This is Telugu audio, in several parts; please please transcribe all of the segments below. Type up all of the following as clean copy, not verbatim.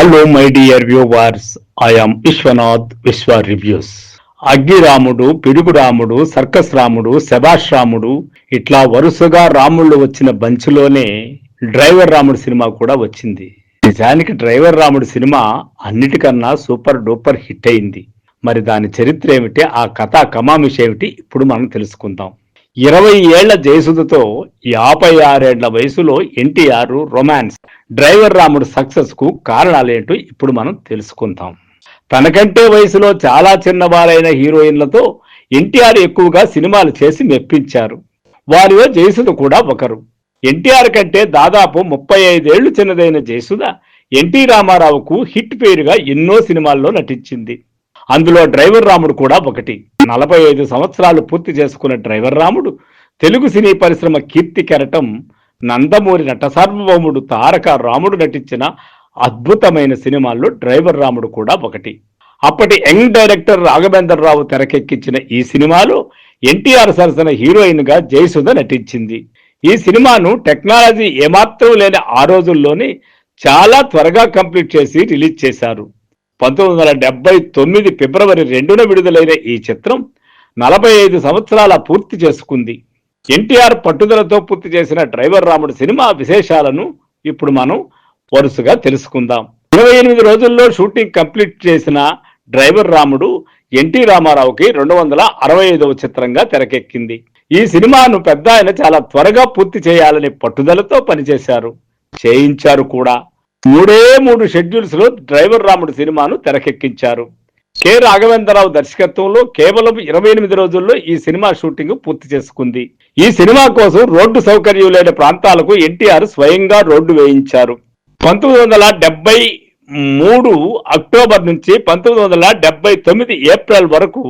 Hello my dear viewers, I am Vishwanath Vishwa reviews. Aggiramudu, పిడుగురాముడు, circus రాముడు, శభాష్ రాముడు ఇట్లా వరుసగా రాముళ్ళు వచ్చిన బంచులోనే డ్రైవర్ రాముడు సినిమా కూడా వచ్చింది. నిజానికి డ్రైవర్ రాముడు సినిమా అన్నిటికన్నా సూపర్ డూపర్ హిట్ అయింది. మరి దాని చరిత్ర ఏమిటి, ఆ కథా కమామిషి ఏమిటి ఇప్పుడు మనం తెలుసుకుందాం. 20 ఏళ్ల జయసుధతో 56 ఏళ్ల వయసులో ఎన్టీఆర్ రొమాన్స్ డ్రైవర్ రాముడు సక్సెస్ కు కారణాలేంటో ఇప్పుడు మనం తెలుసుకుందాం. తనకంటే వయసులో చాలా చిన్నవారైన హీరోయిన్లతో ఎన్టీఆర్ ఎక్కువగా సినిమాలు చేసి మెప్పించారు. వారిలో జయసుధ కూడా ఒకరు. ఎన్టీఆర్ కంటే దాదాపు 35 ఏళ్లు చిన్నదైన జయసుధ ఎన్టీ రామారావుకు హిట్ పేరుగా ఎన్నో సినిమాల్లో నటించింది. అందులో డ్రైవర్ రాముడు కూడా ఒకటి. 45 సంవత్సరాలు పూర్తి చేసుకున్న డ్రైవర్ రాముడు తెలుగు సినీ పరిశ్రమ కీర్తి కెరటం. నందమూరి నట సార్వభౌముడు తారక రాముడు నటించిన అద్భుతమైన సినిమాల్లో డ్రైవర్ రాముడు కూడా ఒకటి. అప్పటి యంగ్ డైరెక్టర్ రాఘవేంద్ర రావు తెరకెక్కించిన ఈ సినిమాలో ఎన్టీఆర్ సరసన హీరోయిన్ గా జయసుధ నటించింది. ఈ సినిమాను టెక్నాలజీ ఏమాత్రం లేని ఆ రోజుల్లోనే చాలా త్వరగా కంప్లీట్ చేసి రిలీజ్ చేశారు. 1979 ఫిబ్రవరి 2న విడుదలైన ఈ చిత్రం 45 సంవత్సరాల పూర్తి చేసుకుంది. ఎన్టీఆర్ పట్టుదలతో పూర్తి చేసిన డ్రైవర్ రాముడు సినిమా విశేషాలను ఇప్పుడు మనం వరుసగా తెలుసుకుందాం. 28 రోజుల్లో షూటింగ్ కంప్లీట్ చేసిన డ్రైవర్ రాముడు ఎన్టీ రామారావుకి 265వ చిత్రంగా తెరకెక్కింది. ఈ సినిమాను పెద్ద ఆయన చాలా త్వరగా పూర్తి చేయాలని పట్టుదలతో పనిచేశారు, చేయించారు కూడా. 3 షెడ్యూల్స్ లో డ్రైవర్ రాముడు సినిమాను తెరకెక్కించారు. కె రాఘవేంద్రరావు దర్శకత్వంలో కేవలం 28 రోజుల్లో ఈ సినిమా షూటింగ్ పూర్తి చేసుకుంది. ఈ సినిమా కోసం రోడ్డు సౌకర్యం లేని ప్రాంతాలకు ఎన్టీఆర్ స్వయంగా రోడ్డు వేయించారు. 1973 అక్టోబర్ నుంచి 1979 ఏప్రిల్ వరకు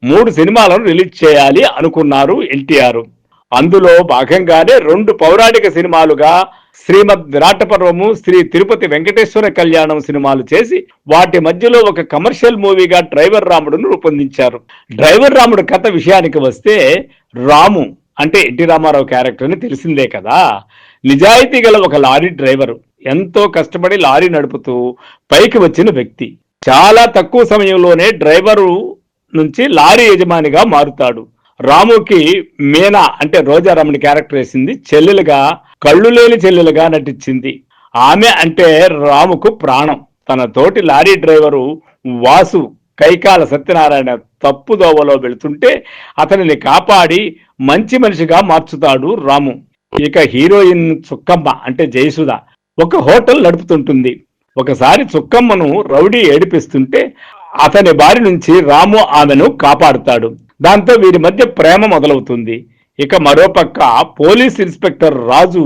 3 సినిమాలను రిలీజ్ చేయాలి అనుకున్నారు ఎన్టీఆర్. అందులో భాగంగానే 2 పౌరాణిక సినిమాలుగా శ్రీమద్ విరాట పర్వము, శ్రీ తిరుపతి వెంకటేశ్వర కళ్యాణం సినిమాలు చేసి వాటి మధ్యలో ఒక కమర్షియల్ మూవీగా డ్రైవర్ రాముడును రూపొందించారు. డ్రైవర్ రాముడు కథ విషయానికి వస్తే, రాము అంటే ఎన్టీ రామారావు క్యారెక్టర్ అని తెలిసిందే కదా. నిజాయితీ గల ఒక లారీ డ్రైవరు, ఎంతో కష్టపడి లారీ నడుపుతూ పైకి వచ్చిన వ్యక్తి. చాలా తక్కువ సమయంలోనే డ్రైవరు నుంచి లారీ యజమానిగా మారుతాడు. రాముకి మీనా అంటే రోజారమణి క్యారెక్టర్ వేసింది చెల్లెలుగా, కళ్ళు లేని చెల్లెలుగా నటించింది. ఆమె అంటే రాముకు ప్రాణం. తన తోటి లారీ డ్రైవరు వాసు కైకాల సత్యనారాయణ తప్పుదోవలో వెళుతుంటే అతనిని కాపాడి మంచి మనిషిగా మార్చుతాడు రాము. ఇక హీరోయిన్ చుక్కమ్మ అంటే జయసుధ ఒక హోటల్ నడుపుతుంటుంది. ఒకసారి చుక్కమ్మను రౌడీ ఏడిపిస్తుంటే అతని బారి నుంచి రాము ఆమెను కాపాడుతాడు. దాంతో వీరి మధ్య ప్రేమ మొదలవుతుంది. ఇక మరోపక్క పోలీస్ ఇన్స్పెక్టర్ రాజు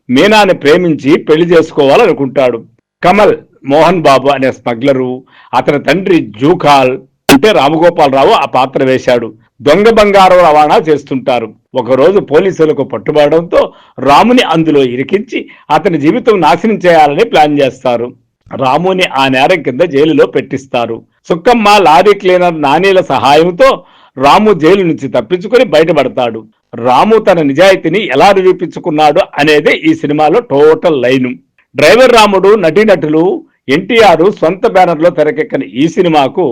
మీనాని ప్రేమించి పెళ్లి చేసుకోవాలనుకుంటాడు. కమల్ మోహన్ బాబు అనే స్మగ్లరు, అతని తండ్రి జూఖాల్ అంటే రామగోపాలరావు ఆ పాత్ర వేశాడు. దొంగ బంగారం రవాణా చేస్తుంటారు. ఒకరోజు పోలీసులకు పట్టుబడడంతో రాముని అందులో ఇరికించి అతని జీవితం నాశనం చేయాలని ప్లాన్ చేస్తారు. రాముని ఆ నేరం కింద జైలులో పెట్టిస్తారు. చుక్కమ్మ లారీ క్లీనర్ నానీల సహాయంతో రాము జైలు నుంచి తప్పించుకొని బయటపడతాడు. రాము తన నిజాయితీని ఎలా నిరూపించుకున్నాడు అనేదే ఈ సినిమాలో టోటల్ లైను. డ్రైవర్ రాముడు నటీనటులు ఎన్టీఆర్ సొంత బ్యానర్లో తెరకెక్కిన ఈ సినిమాకు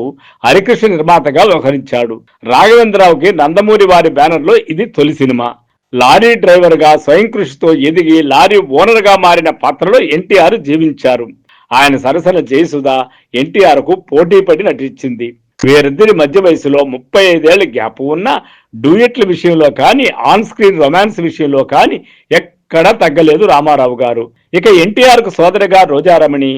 హరికృష్ణ నిర్మాతగా వ్యవహరించాడు. రాఘవేంద్రరావుకి నందమూరి వారి బ్యానర్లో ఇది తొలి సినిమా. లారీ డ్రైవర్ గా స్వయం కృషితో ఎదిగి లారీ ఓనర్ గా మారిన పాత్రలో ఎన్టీఆర్ జీవించారు. ఆయన సరసన జయసుధ ఎన్టీఆర్ కు పోటీ పడి నటించింది. వీరిద్దరి మధ్య వయసులో 35 ఏళ్ల గ్యాప్ ఉన్న డూయెట్ల విషయంలో కానీ, ఆన్ స్క్రీన్ రొమాన్స్ విషయంలో కానీ ఎక్కడా తగ్గలేదు రామారావు గారు. ఇక ఎన్టీఆర్ కు సోదరిగా రోజారమణి,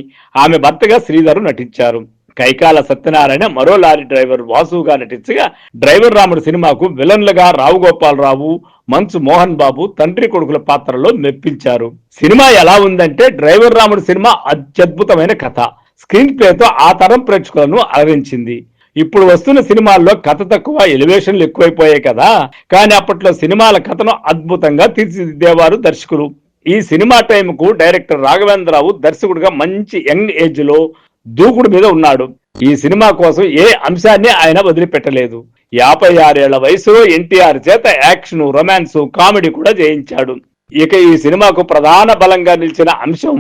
ఆమె భర్తగా శ్రీధరు నటించారు. కైకాల సత్యనారాయణ మరో లారీ డ్రైవర్ వాసుగా నటించగా, డ్రైవర్ రాముడు సినిమాకు విలన్లుగా రావు గోపాలరావు, మంచు మోహన్ బాబు తండ్రి కొడుకుల పాత్రలో మెప్పించారు. సినిమా ఎలా ఉందంటే, డ్రైవర్ రాముడు సినిమా అత్యద్భుతమైన కథ, స్క్రీన్ ప్లేతో ఆ తరం ప్రేక్షకులను అలరించింది. ఇప్పుడు వస్తున్న సినిమాల్లో కథ తక్కువ, ఎలివేషన్లు ఎక్కువైపోయాయి కదా. కానీ అప్పట్లో సినిమాల కథను అద్భుతంగా తీర్చిదిద్దేవారు దర్శకులు. ఈ సినిమా టైంకు డైరెక్టర్ రాఘవేంద్రరావు దర్శకుడిగా మంచి యంగ్ ఏజ్ లో దూకుడు మీద ఉన్నాడు. ఈ సినిమా కోసం ఏ అంశాన్ని ఆయన వదిలిపెట్టలేదు. 56 ఏళ్ల వయసులో ఎన్టీఆర్ చేత యాక్షన్, రొమాన్స్, కామెడీ కూడా చేయించాడు. ఇక ఈ సినిమాకు ప్రధాన బలంగా నిలిచిన అంశం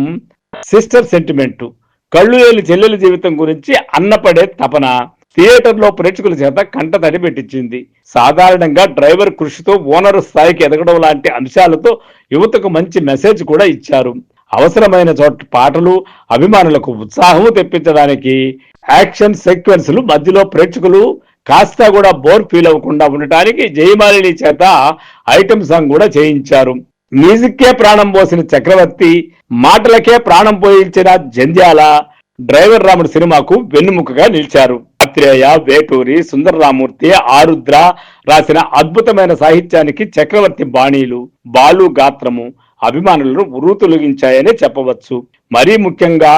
సిస్టర్ సెంటిమెంట్. కళ్ళు లేని చెల్లెల జీవితం గురించి అన్నపడే తపన థియేటర్లో ప్రేక్షకుల చేత కంటతడి పెట్టించింది. సాధారణంగా డ్రైవర్ కృషితో ఓనర్ స్థాయికి ఎదగడం లాంటి అంశాలతో యువతకు మంచి మెసేజ్ కూడా ఇచ్చారు. అవసరమైన చోట పాటలు, అభిమానులకు ఉత్సాహము తెప్పించడానికి యాక్షన్ సీక్వెన్స్లు మధ్యలో ప్రేక్షకులు కాస్త కూడా బోర్ ఫీల్ అవ్వకుండా ఉండటానికి జయమాలిని చేత ఐటమ్ సాంగ్ కూడా చేయించారు. మ్యూజిక్కే ప్రాణం పోసిన చక్రవర్తి, మాటలకే ప్రాణం పోయించిన జంధ్యాల డ్రైవర్ రాముడు సినిమాకు వెన్నుముకగా నిలిచారు. ఆత్రేయ, వేటూరి, సుందరరామూర్తి, ఆరుద్ర రాసిన అద్భుతమైన సాహిత్యానికి చక్రవర్తి బాణీలు, బాలు గాత్రము అభిమానులను ఉర్రూతొలగించాయనే చెప్పవచ్చు. మరీ ముఖ్యంగా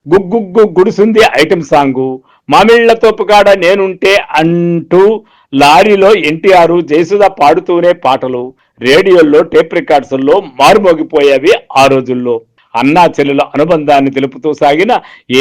గుగ్గుగ్గు గుడిసుంది ఐటమ్ సాంగు, మామిళ్ల తోపుకాడ నేనుంటే అంటూ లారీలో ఎన్టీఆర్, జయసుధ పాడుతూనే పాటలు రేడియోల్లో టేప్ రికార్డ్స్లో మారుమోగిపోయేవి. ఆ రోజుల్లో అన్నా చెల్లెల అనుబంధాన్ని తెలుపుతూ సాగిన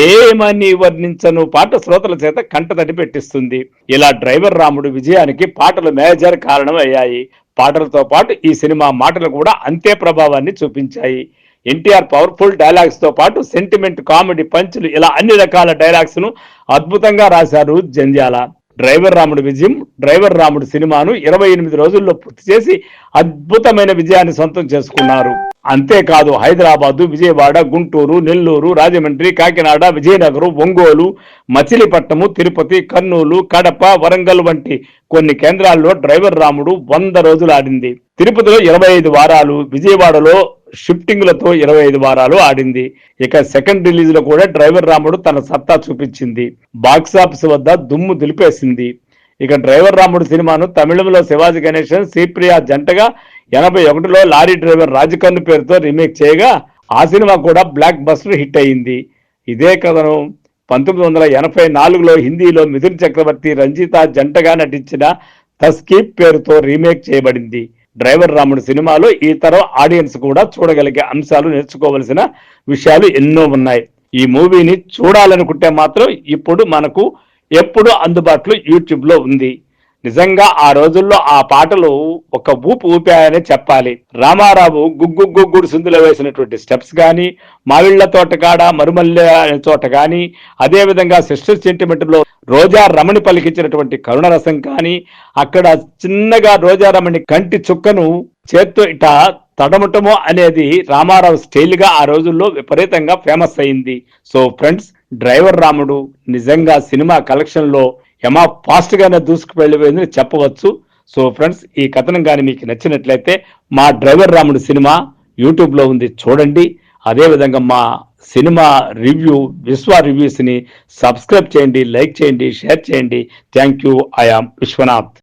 ఏమని వర్ణించను పాట శ్రోతల చేత కంటతడి పెట్టిస్తుంది. ఇలా డ్రైవర్ రాముడు విజయానికి పాటలు మేజర్ కారణం అయ్యాయి. పాటలతో పాటు ఈ సినిమా మాటలు కూడా అంతే ప్రభావాన్ని చూపించాయి. ఎన్టీఆర్ పవర్ఫుల్ డైలాగ్స్ తో పాటు సెంటిమెంట్, కామెడీ పంచులు ఇలా అన్ని రకాల డైలాగ్స్ ను అద్భుతంగా రాశారు జంధ్యాల. డ్రైవర్ రాముడు విజయం, డ్రైవర్ రాముడు సినిమాను 28 రోజుల్లో పూర్తి చేసి అద్భుతమైన విజయాన్ని సొంతం చేసుకున్నారు. అంతేకాదు హైదరాబాదు, విజయవాడ, గుంటూరు, నెల్లూరు, రాజమండ్రి, కాకినాడ, విజయనగరం, ఒంగోలు, మచిలీపట్నము, తిరుపతి, కర్నూలు, కడప, వరంగల్ వంటి కొన్ని కేంద్రాల్లో డ్రైవర్ రాముడు 100 రోజులు ఆడింది. తిరుపతిలో 25 వారాలు, విజయవాడలో షిఫ్టింగ్లతో 25 వారాలు ఆడింది. ఇక సెకండ్ రిలీజ్ లో కూడా డ్రైవర్ రాముడు తన సత్తా చూపించింది. బాక్సాఫీస్ వద్ద దుమ్ము దులిపేసింది. ఇక డ్రైవర్ రాముడు సినిమాను తమిళంలో శివాజీ గణేశన్, శ్రీప్రియ జంటగా 81లో లారీ డ్రైవర్ రాజకన్ను పేరుతో రీమేక్ చేయగా ఆ సినిమా కూడా బ్లాక్ బస్టర్ హిట్ అయింది. ఇదే కథను 1984లో హిందీలో మిథున్ చక్రవర్తి, రంజిత జంటగా నటించిన తస్కీప్ పేరుతో రీమేక్ చేయబడింది. డ్రైవర్ రాముడు సినిమాలో ఈ తరం ఆడియన్స్ కూడా చూడగలిగే అంశాలు, నేర్చుకోవలసిన విషయాలు ఎన్నో ఉన్నాయి. ఈ మూవీని చూడాలనుకుంటే మాత్రం ఇప్పుడు మనకు ఎప్పుడు అందుబాటులో యూట్యూబ్ లో ఉంది. నిజంగా ఆ రోజుల్లో ఆ పాటలు ఒక ఊపు ఊపాయనే చెప్పాలి. రామారావు గుగ్గు గుడిసుందులో వేసినటువంటి స్టెప్స్ కానీ, మావిళ్ల తోటకాడ మరుమల్లె అనే చోట కానీ, అదే విధంగా సిస్టర్ సెంటిమెంట్ లో రోజా రమణి పలికించినటువంటి కరుణరసం కానీ, అక్కడ చిన్నగా రోజా రమణి కంటి చుక్కను చేత్తో ఇట తడమటమో అనేది రామారావు స్టైల్ గా ఆ రోజుల్లో విపరీతంగా ఫేమస్ అయింది. సో ఫ్రెండ్స్, డ్రైవర్ రాముడు నిజంగా సినిమా కలెక్షన్ లో యమా ఫాస్ట్ గానే దూసుకు వెళ్ళిపోయిందని చెప్పవచ్చు. సో ఫ్రెండ్స్, ఈ కథనం కానీ మీకు నచ్చినట్లయితే మా డ్రైవర్ రాముడు సినిమా యూట్యూబ్ లో ఉంది, చూడండి. అదేవిధంగా మా సినిమా రివ్యూ విశ్వ రివ్యూస్ ని సబ్స్క్రైబ్ చేయండి, లైక్ చేయండి, షేర్ చేయండి. Thank you. I am Vishwanath.